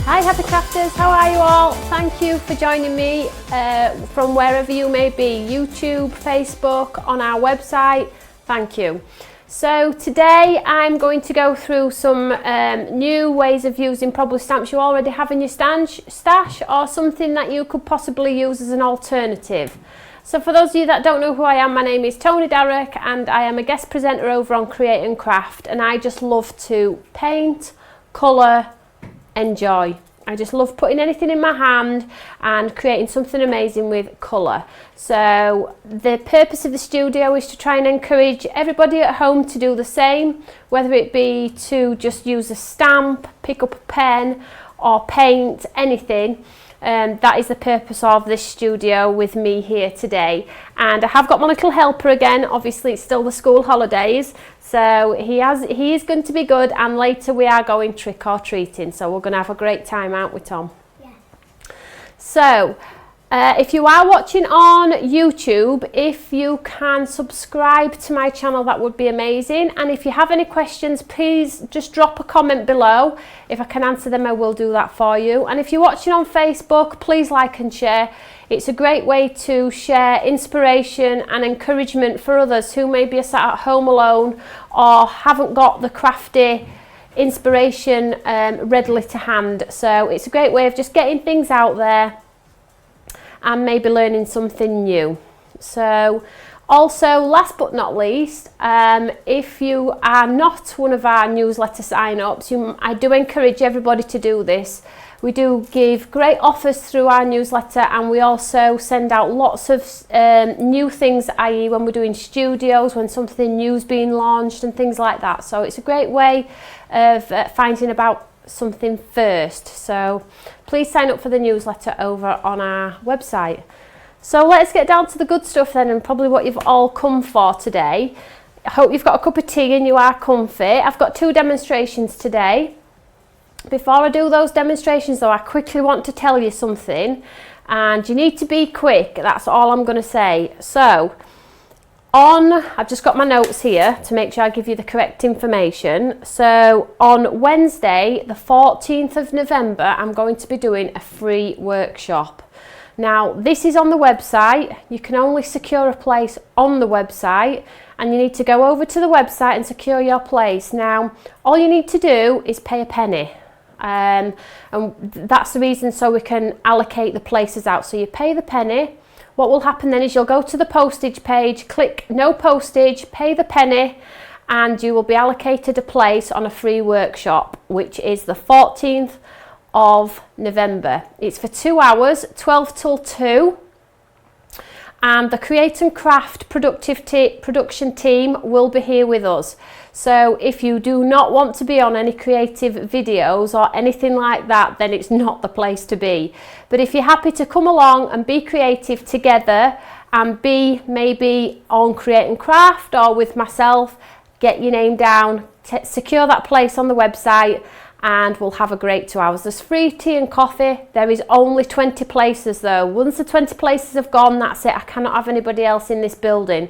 Hi Happy Crafters, how are you all? Thank you for joining me from wherever you may be, YouTube, Facebook, on our website, thank you. So today I'm going to go through some new ways of using probably stamps you already have in your stash or something that you could possibly use as an alternative. So for those of you that don't know who I am, my name is Toni and I am a guest presenter over on Create and Craft, and I just love to paint, colour, enjoy. I just love putting anything in my hand and creating something amazing with colour. So the purpose of the studio is to try and encourage everybody at home to do the same, whether it be to just use a stamp, pick up a pen or paint, anything. That is the purpose of this studio with me here today. And I have got my little helper again. Obviously it's still the school holidays, so he is going to be good, and later we are going trick or treating, so we're going to have a great time out with Tom. Yeah. So if you are watching on YouTube, if you can subscribe to my channel, that would be amazing. And if you have any questions, please just drop a comment below. If I can answer them, I will do that for you. And if you're watching on Facebook, please like and share. It's a great way to share inspiration and encouragement for others who maybe are sat at home alone or haven't got the crafty inspiration readily to hand. So it's a great way of just getting things out there and maybe learning something new. So also, last but not least, if you are not one of our newsletter sign-ups, I do encourage everybody to do this. We do give great offers through our newsletter, and we also send out lots of new things, i.e. when we're doing studios, when something new's being launched and things like that. So it's a great way of finding about something first. So please sign up for the newsletter over on our website. So let's get down to the good stuff then, and probably what you've all come for today. I hope you've got a cup of tea and you are comfy. I've got 2 demonstrations today. Before I do those demonstrations though, I quickly want to tell you something, and you need to be quick, that's all I'm going to say. So I've just got my notes here to make sure I give you the correct information. So on Wednesday, the 14th of November, I'm going to be doing a free workshop. Now, this is on the website. You can only secure a place on the website, and you need to go over to the website and secure your place. Now, all you need to do is pay a penny. And that's the reason, so we can allocate the places out. So you pay the penny. What will happen then is you'll go to the postage page, click no postage, pay the penny, and you will be allocated a place on a free workshop, which is the 14th of November. It's for 2 hours, 12 till 2. And the Create and Craft production team will be here with us. So if you do not want to be on any creative videos or anything like that, then it's not the place to be. But if you're happy to come along and be creative together and be maybe on Create and Craft or with myself, get your name down, secure that place on the website, and we'll have a great 2 hours. There's free tea and coffee. There is only 20 places though. Once the 20 places have gone, that's it. I cannot have anybody else in this building.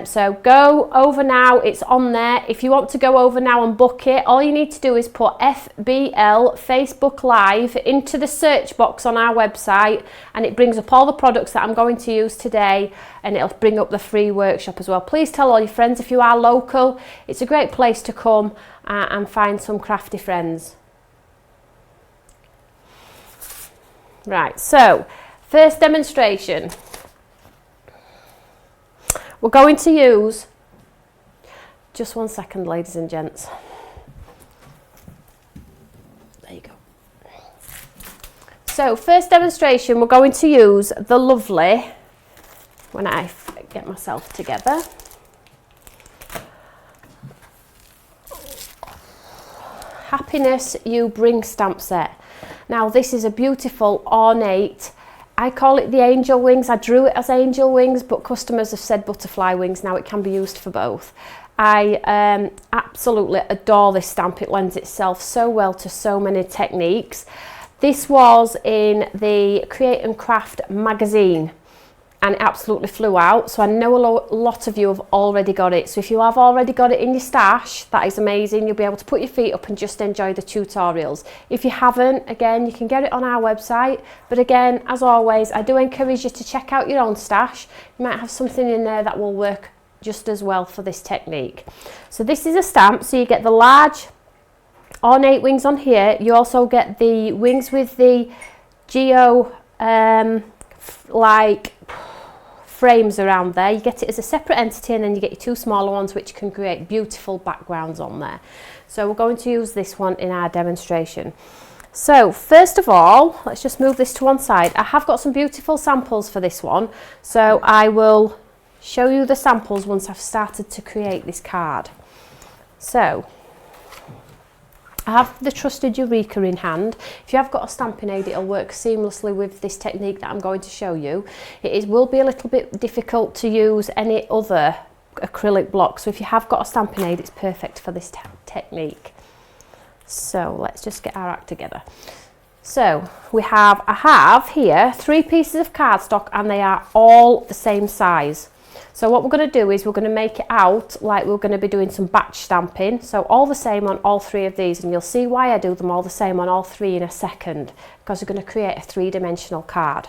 So go over now, it's on there. If you want to go over now and book it, all you need to do is put FBL Facebook Live into the search box on our website, and it brings up all the products that I'm going to use today, and it'll bring up the free workshop as well. Please tell all your friends if you are local. It's a great place to come and find some crafty friends. Right, so first demonstration. We're going to use, just 1 second ladies and gents. There you go. So first demonstration, we're going to use the lovely, when I get myself together, Happiness You Bring stamp set. Now this is a beautiful ornate, I call it the angel wings. I drew it as angel wings, but customers have said butterfly wings. Now it can be used for both. I absolutely adore this stamp. It lends itself so well to so many techniques. This was in the Create and Craft magazine, and it absolutely flew out. So I know a lot of you have already got it. So if you have already got it in your stash, that is amazing. You'll be able to put your feet up and just enjoy the tutorials. If you haven't, again, you can get it on our website. But again, as always, I do encourage you to check out your own stash. You might have something in there that will work just as well for this technique. So this is a stamp, so you get the large ornate wings on here. You also get the wings with the geo like frames around there. You get it as a separate entity, and then you get your two smaller ones which can create beautiful backgrounds on there. So we're going to use this one in our demonstration. So first of all, let's just move this to one side. I have got some beautiful samples for this one, so I will show you the samples once I've started to create this card. So I have the trusted Eureka in hand. If you have got a stamping aid, it'll work seamlessly with this technique that I'm going to show you. Will be a little bit difficult to use any other acrylic block, so if you have got a stamping aid, it's perfect for this technique. So let's just get our act together. So I have here 3 pieces of cardstock, and they are all the same size. So what we're going to do is we're going to make it out like we're going to be doing some batch stamping. So all the same on all 3 of these, and you'll see why I do them all the same on all 3 in a second, because we're going to create a 3-dimensional card.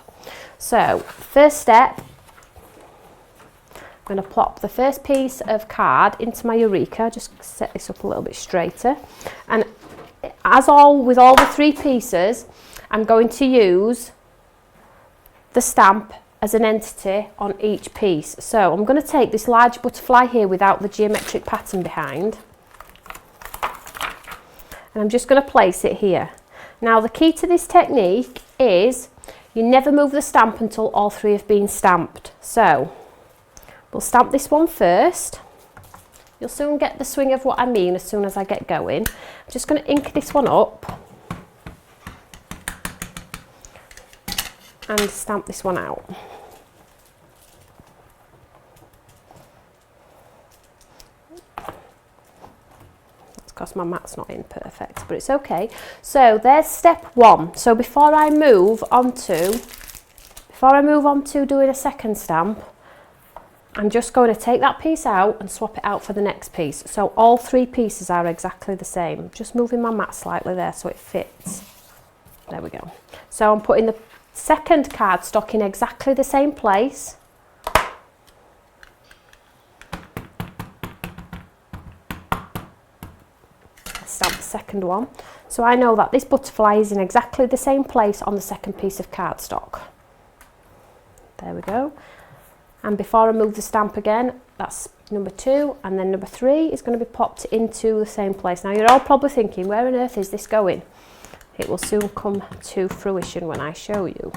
So first step, I'm going to plop the first piece of card into my Eureka. Just set this up a little bit straighter, and with all the 3 pieces, I'm going to use the stamp as an entity on each piece. So I'm going to take this large butterfly here without the geometric pattern behind, and I'm just going to place it here. Now the key to this technique is you never move the stamp until all 3 have been stamped. So we'll stamp this one first. You'll soon get the swing of what I mean as soon as I get going. I'm just going to ink this one up and stamp this one out. That's because my mat's not in perfect, but it's okay. So there's step 1. So before I move on to doing a second stamp, I'm just going to take that piece out and swap it out for the next piece. So all 3 pieces are exactly the same. Just moving my mat slightly there so it fits. There we go. So I'm putting the second cardstock in exactly the same place. Stamp the second one. So I know that this butterfly is in exactly the same place on the second piece of cardstock. There we go. And before I move the stamp again, that's number 2, and then number 3 is going to be popped into the same place. Now you're all probably thinking, where on earth is this going? It will soon come to fruition when I show you.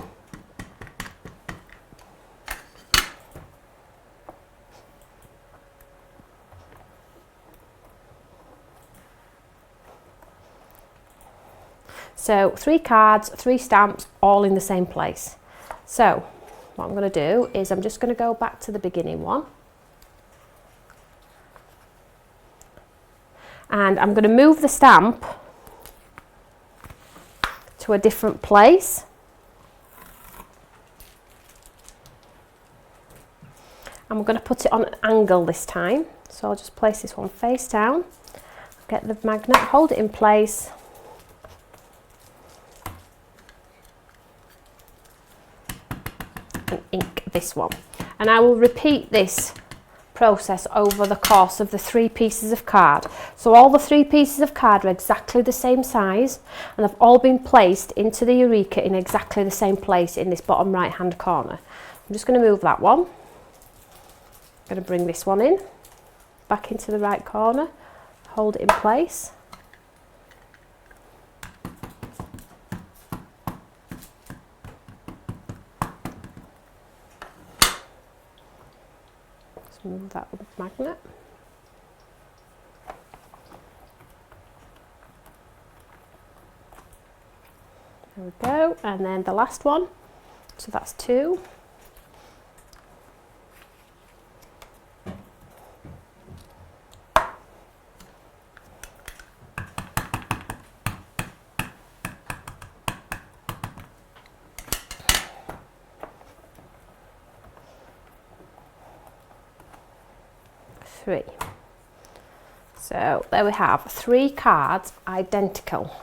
So 3 cards, 3 stamps, all in the same place. So what I'm going to do is I'm just going to go back to the beginning one. And I'm going to move the stamp to a different place. And we're going to put it on an angle this time. So I'll just place this one face down, get the magnet, hold it in place. And ink this one, and I will repeat this process over the course of the 3 pieces of card. So all the 3 pieces of card are exactly the same size, and they've all been placed into the Eureka in exactly the same place in this bottom right hand corner. I'm just going to move that one. I'm going to bring this one in back into the right corner, hold it in place. Move that magnet. There we go, and then the last one, so that's 2. 3. So there we have 3 cards identical.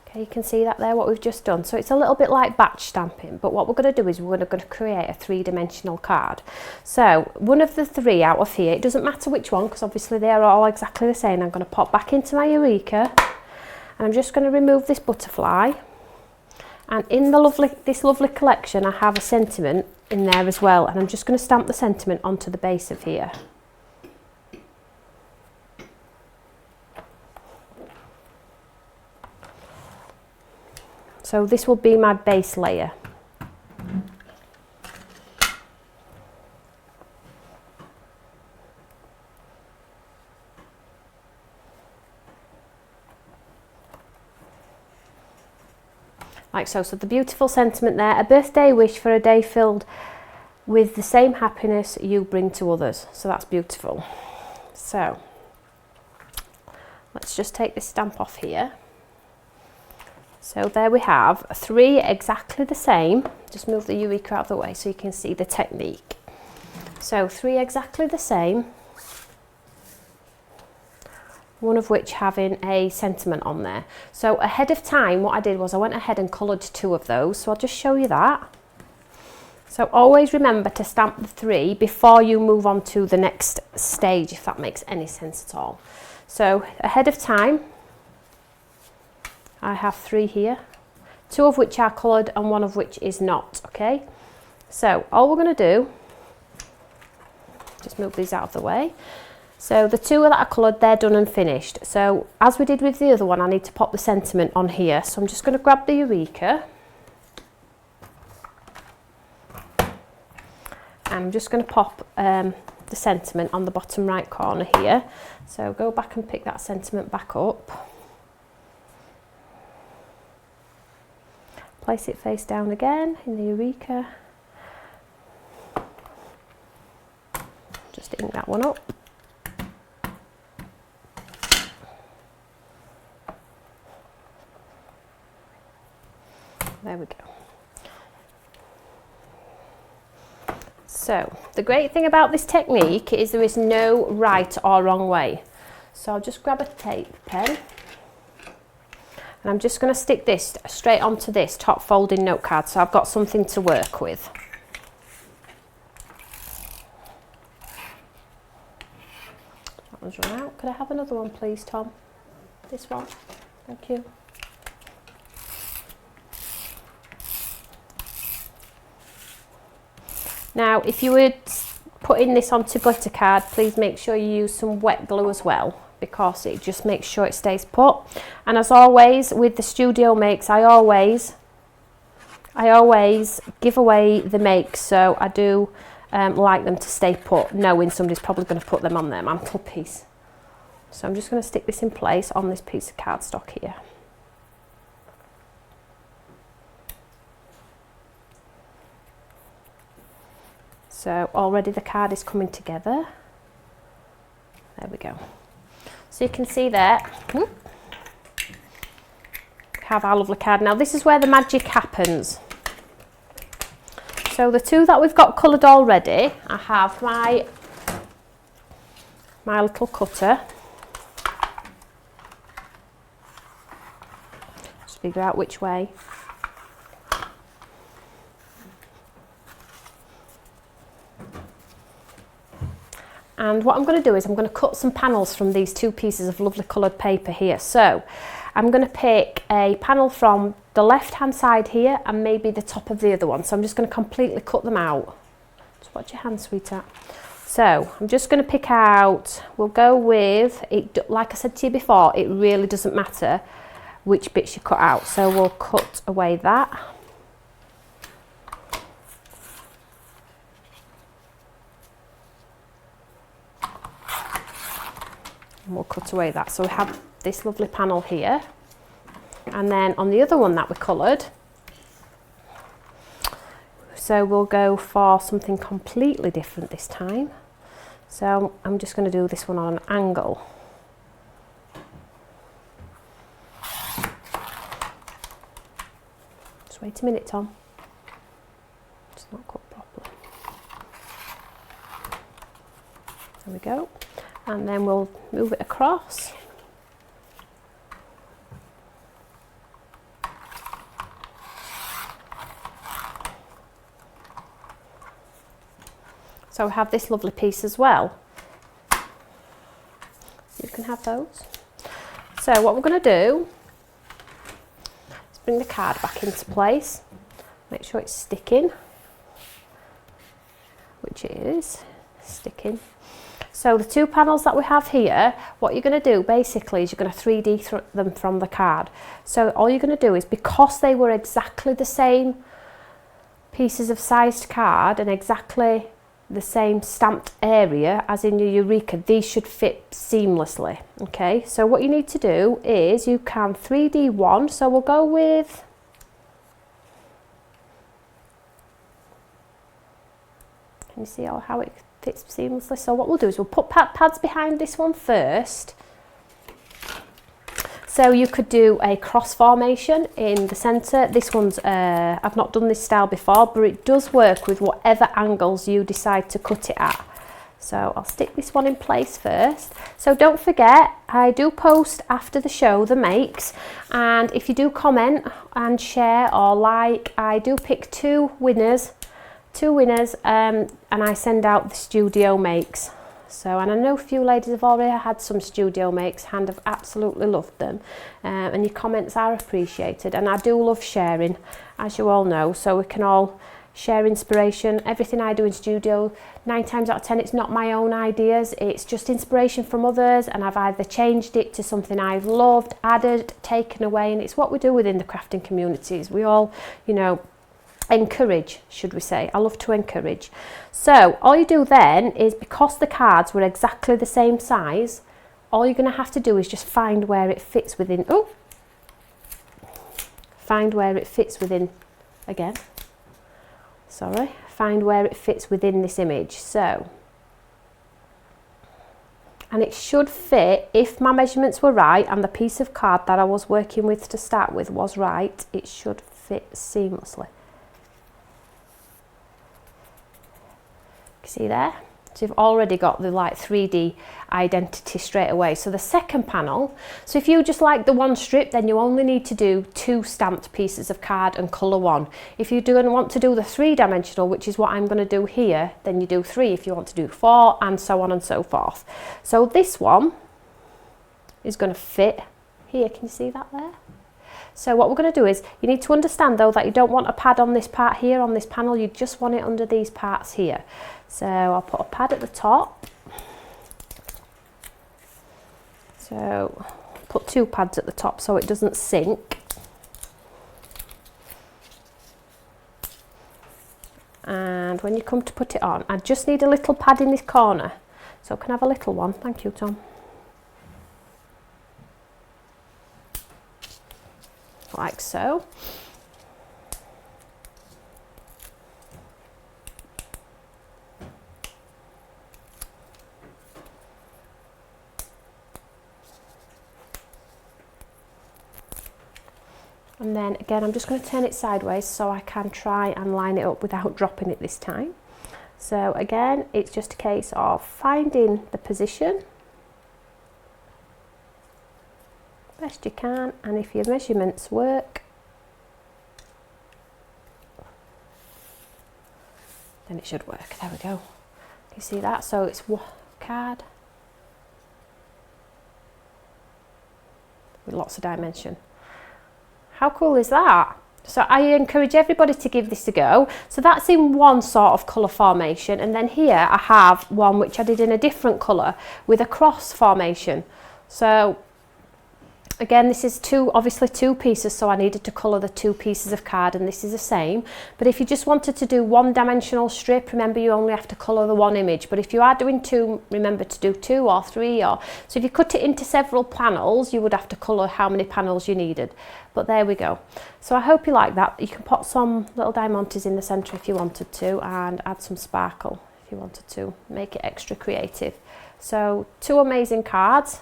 Okay, you can see that there, what we've just done. So it's a little bit like batch stamping, but what we're going to do is we're going to create a 3-dimensional card. So one of the 3 out of here, it doesn't matter which one, because obviously they're all exactly the same. I'm going to pop back into my Eureka, and I'm just going to remove this butterfly. And in this lovely collection, I have a sentiment in there as well, and I'm just going to stamp the sentiment onto the base of here. So this will be my base layer. Like so. So the beautiful sentiment there, a birthday wish for a day filled with the same happiness you bring to others. So that's beautiful. So let's just take this stamp off here. So there we have 3 exactly the same. Just move the Eureka out of the way so you can see the technique. So 3 exactly the same, one of which having a sentiment on there. So ahead of time, what I did was I went ahead and coloured 2 of those. So I'll just show you that. So always remember to stamp the 3 before you move on to the next stage, if that makes any sense at all. So ahead of time, I have 3 here, 2 of which are coloured and 1 of which is not, okay? So all we're going to do, just move these out of the way. So the 2 that are coloured, they're done and finished. So as we did with the other one, I need to pop the sentiment on here. So I'm just going to grab the Eureka. And I'm just going to pop the sentiment on the bottom right corner here. So go back and pick that sentiment back up. Place it face down again in the Eureka. Just ink that one up. There we go. So the great thing about this technique is there is no right or wrong way. So I'll just grab a tape pen. And I'm just going to stick this straight onto this top folding note card, so I've got something to work with. That one's run out. Could I have another one, please, Tom? This one. Thank you. Now, if you were putting this onto glitter card, please make sure you use some wet glue as well, because it just makes sure it stays put. And as always with the studio makes, I always give away the makes, so I do like them to stay put, knowing somebody's probably going to put them on their mantelpiece. So I'm just going to stick this in place on this piece of cardstock here. So already the card is coming together. There we go. So you can see there, we have our lovely card. Now this is where the magic happens. So the 2 that we've got coloured already, I have my little cutter. Just figure out which way. And what I'm going to do is I'm going to cut some panels from these 2 pieces of lovely coloured paper here. So I'm going to pick a panel from the left hand side here and maybe the top of the other one. So I'm just going to completely cut them out. Just watch your hand, sweetheart. So I'm just going to pick out, we'll go with, it. Like I said to you before, it really doesn't matter which bits you cut out. So we'll cut away that. And we'll cut away that. So we have this lovely panel here. And then on the other one that we coloured, so we'll go for something completely different this time. So I'm just going to do this one on an angle. Just wait a minute, Tom. It's not cut properly. There we go. And then we'll move it across. So we have this lovely piece as well. You can have those. So what we're going to do is bring the card back into place. Make sure it's sticking, which it is sticking. So the two panels that we have here, what you're going to do basically is you're going to 3D them from the card. So all you're going to do is, because they were exactly the same pieces of sized card and exactly the same stamped area as in your Eureka, these should fit seamlessly. Okay, so what you need to do is you can 3D one, so we'll go with, can you see how it fits seamlessly? So what we'll do is we'll put pads behind this one first. So you could do a cross formation in the centre. This one's, I've not done this style before, but it does work with whatever angles you decide to cut it at. So I'll stick this one in place first. So don't forget, I do post after the show the makes, and if you do comment and share or like, I do pick two winners, and I send out the studio makes. So, and I know a few ladies have already had some studio makes and have absolutely loved them, and your comments are appreciated, and I do love sharing, as you all know, so we can all share inspiration. Everything I do in studio, 9 times out of 10, it's not my own ideas, it's just inspiration from others, and I've either changed it to something I've loved, added, taken away, and it's what we do within the crafting communities. We all, you know, encourage, should we say. I love to encourage. So all you do then is, because the cards were exactly the same size, all you're going to have to do is just find where it fits within, find where it fits within, again, sorry, find where it fits within this image. So, and it should fit, if my measurements were right and the piece of card that I was working with to start with was right, it should fit seamlessly. See there? So you've already got the like 3D identity straight away. So the second panel, so if you just like the one strip, then you only need to do 2 stamped pieces of card and colour 1. If you do want to do the 3-dimensional, which is what I'm going to do here, then you do 3. If you want to do 4, and so on and so forth. So this one is going to fit here. Can you see that there? So what we're going to do is, you need to understand though that you don't want a pad on this part here, on this panel, you just want it under these parts here. So I'll put a pad at the top. So put 2 pads at the top so it doesn't sink. And when you come to put it on, I just need a little pad in this corner. So can I have a little one? Thank you, Tom. Like so. And then again, I'm just going to turn it sideways so I can try and line it up without dropping it this time. So again, it's just a case of finding the position best you can, and if your measurements work, then it should work. There we go. Can you see that? So it's card with lots of dimension. How cool is that? So I encourage everybody to give this a go. So that's in one sort of colour formation, and then here I have one which I did in a different colour with a cross formation. So again, this is obviously two pieces, so I needed to colour the 2 pieces of card, and this is the same. But if you just wanted to do 1-dimensional strip, remember you only have to colour the 1 image. But if you are doing 2, remember to do 2 or 3. So if you cut it into several panels, you would have to colour how many panels you needed. But there we go. So I hope you like that. You can put some little diamantes in the centre if you wanted to, and add some sparkle if you wanted to, make it extra creative. So 2 amazing cards.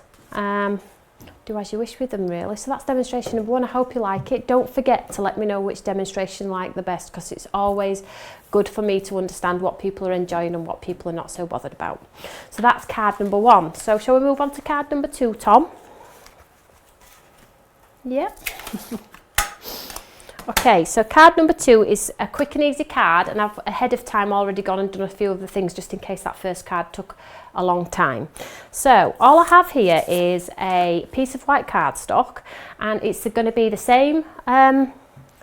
do as you wish with them really. So that's demonstration number 1. I hope you like it. Don't forget to let me know which demonstration you like the best, because it's always good for me to understand what people are enjoying and what people are not so bothered about. So that's card number 1. So shall we move on to card number 2, Tom? Yeah. Okay, so card number 2 is a quick and easy card, and I've ahead of time already gone and done a few of the things just in case that first card took a long time. So all I have here is a piece of white cardstock, and it's going to be the same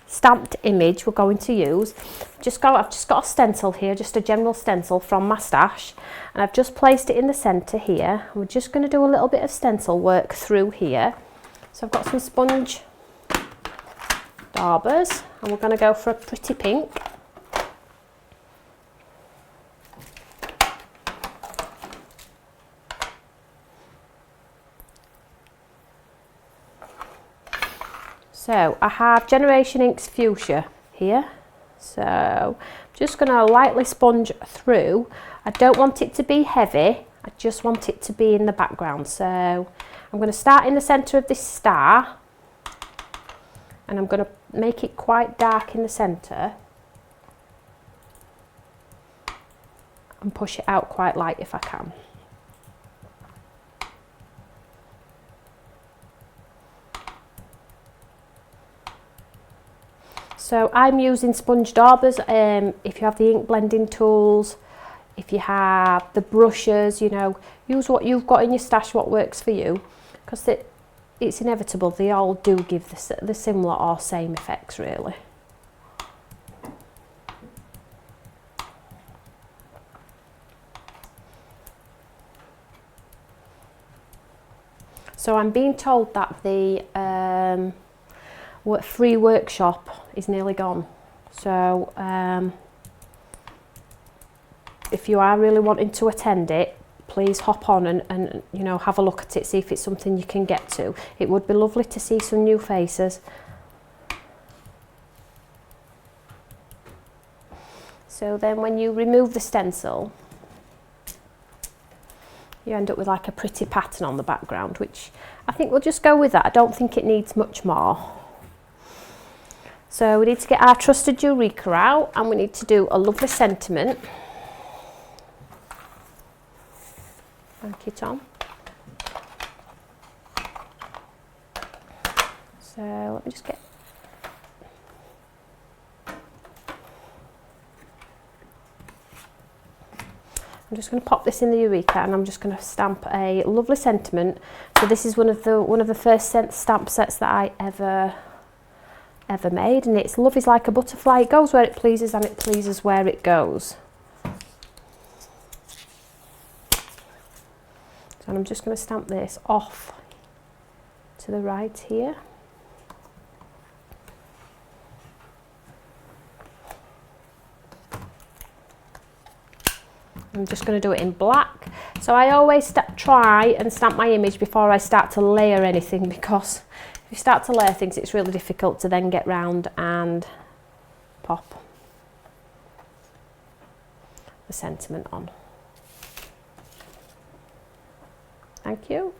stamped image we're going to use. I've just got a stencil here, just a general stencil from my stash, and I've just placed it in the centre here. We're just going to do a little bit of stencil work through here. So I've got some sponge daubers, and we're going to go for a pretty pink. So I have Generation Inks Fuchsia here, so I'm just going to lightly sponge through. I don't want it to be heavy, I just want it to be in the background. So I'm going to start in the centre of this star, and I'm going to make it quite dark in the centre and push it out quite light if I can. So I'm using sponge daubers. If you have the ink blending tools, if you have the brushes, you know, use what you've got in your stash, what works for you, because it's inevitable, they all do give the similar or same effects really. So I'm being told that the free workshop is nearly gone. So if you are really wanting to attend it, please hop on and you know, have a look at it, see if it's something you can get to. It would be lovely to see some new faces. So then when you remove the stencil, you end up with like a pretty pattern on the background, which I think we'll just go with that. I don't think it needs much more. So we need to get our trusted Eureka out, and we need to do a lovely sentiment. Thank you, Tom. So let me just get... I'm just going to pop this in the Eureka, and I'm just going to stamp a lovely sentiment. So this is one of the first stamp sets that I ever made, and it's love is like a butterfly. It goes where it pleases, and it pleases where it goes. And I'm just going to stamp this off to the right here. I'm just going to do it in black. So I always try and stamp my image before I start to layer anything, because if you start to layer things, it's really difficult to then get round and pop the sentiment on. Thank you.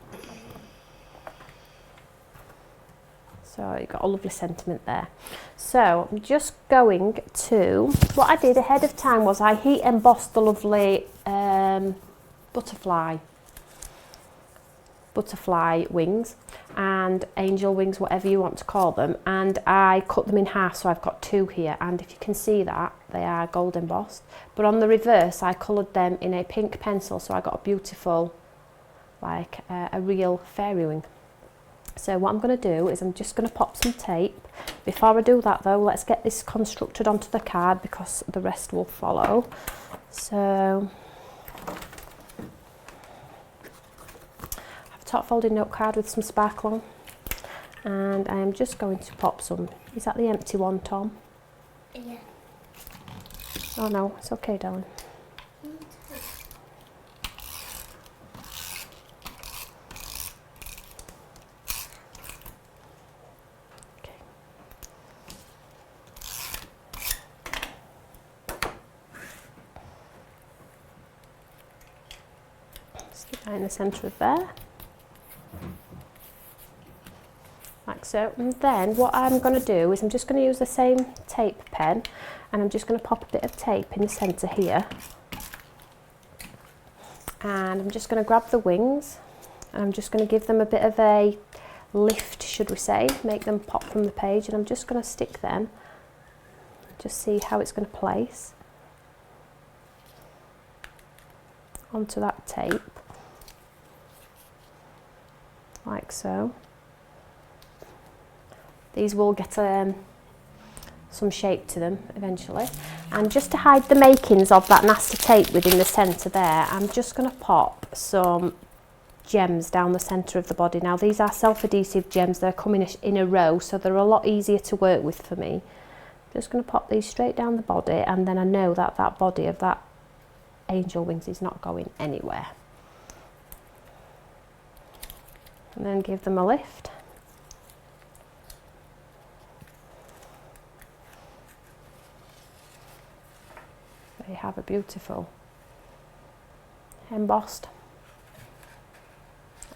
So you've got a lovely sentiment there. So I'm just going to, what I did ahead of time was I heat embossed the lovely butterfly wings and angel wings, whatever you want to call them, and I cut them in half, so I've got 2 here, and if you can see that, they are gold embossed. But on the reverse, I coloured them in a pink pencil, so I got a beautiful, like a real fairy wing. So what I'm going to do is I'm just going to pop some tape. Before I do that though, let's get this constructed onto the card, because the rest will follow. So I have a top folded note card with some sparkle on, and I am just going to pop some. Is that the empty one, Tom? Yeah. Oh no, it's okay, darling. Stick that in the centre of there. like so. And then what I'm going to do is I'm just going to use the same tape pen, and I'm just going to pop a bit of tape in the centre here, and I'm just going to grab the wings, and I'm just going to give them a bit of a lift, should we say, make them pop from the page, and I'm just going to stick them, just see how it's going to place onto that tape, like so. These will get some shape to them eventually. And just to hide the makings of that nasty tape within the centre there, I'm just going to pop some gems down the centre of the body. Now these are self-adhesive gems, they're coming in a row, so they're a lot easier to work with for me. Just going to pop these straight down the body, and then I know that that body of that angel wings is not going anywhere. And then give them a lift. There you have a beautiful embossed.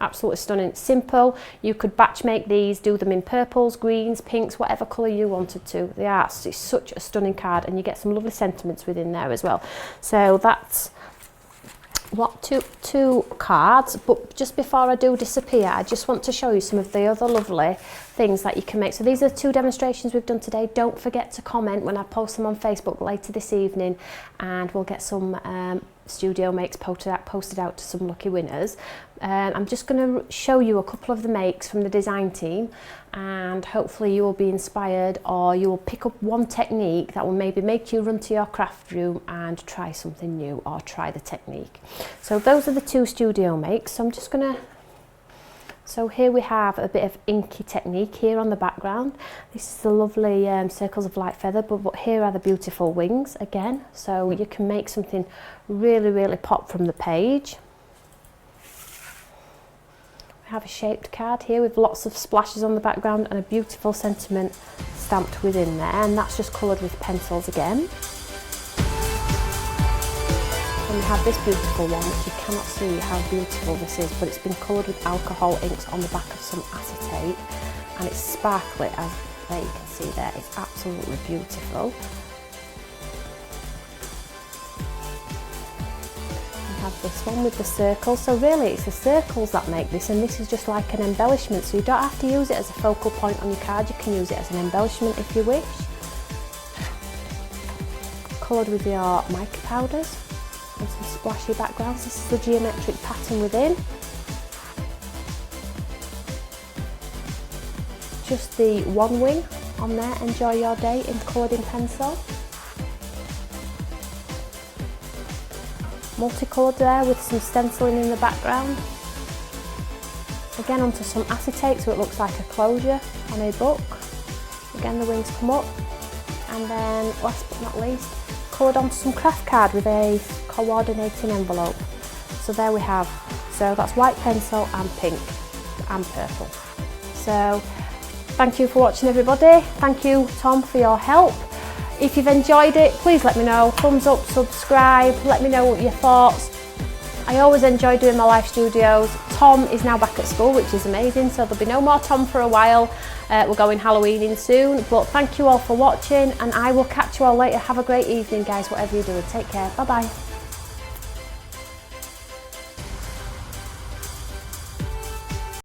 Absolutely stunning. Simple. You could batch make these, do them in purples, greens, pinks, whatever colour you wanted to. They are, it's such a stunning card, and you get some lovely sentiments within there as well. So that's what two cards. But just before I do disappear, I just want to show you some of the other lovely things that you can make. So these are the 2 demonstrations we've done today. Don't forget to comment when I post them on Facebook later this evening, and we'll get some studio makes posted out to some lucky winners. I'm just going to show you a couple of the makes from the design team, and hopefully you will be inspired, or you will pick up one technique that will maybe make you run to your craft room and try something new, or try the technique. So those are the 2 studio makes. So I'm just going to, so here we have a bit of inky technique here on the background. This is the lovely circles of light feather, but here are the beautiful wings again. So you can make something really, really pop from the page. We have a shaped card here with lots of splashes on the background and a beautiful sentiment stamped within there, and that's just coloured with pencils again. And we have this beautiful one, which you cannot see how beautiful this is, but it's been coloured with alcohol inks on the back of some acetate, and it's sparkly, as there you can see there. It's absolutely beautiful. We have this one with the circles. So really it's the circles that make this, and this is just like an embellishment, so you don't have to use it as a focal point on your card. You can use it as an embellishment if you wish. Coloured with your mica powders and some splashy backgrounds. This is the geometric pattern within. Just the one wing on there, Enjoy Your Day, in coloured in pencil. Multicoloured there with some stenciling in the background. Again onto some acetate so it looks like a closure on a book. Again the wings come up, and then last but not least, coloured onto some craft card with a coordinating envelope. So there we have, so that's white pencil and pink and purple. So thank you for watching everybody. Thank you Tom for your help. If you've enjoyed it, please let me know. Thumbs up, subscribe, let me know what your thoughts. I always enjoy doing my live studios. Tom is now back at school, which is amazing, so there'll be no more Tom for a while. We're going Halloweening soon, but thank you all for watching, and I will catch you all later. Have a great evening, guys, whatever you're doing. Take care. Bye-bye.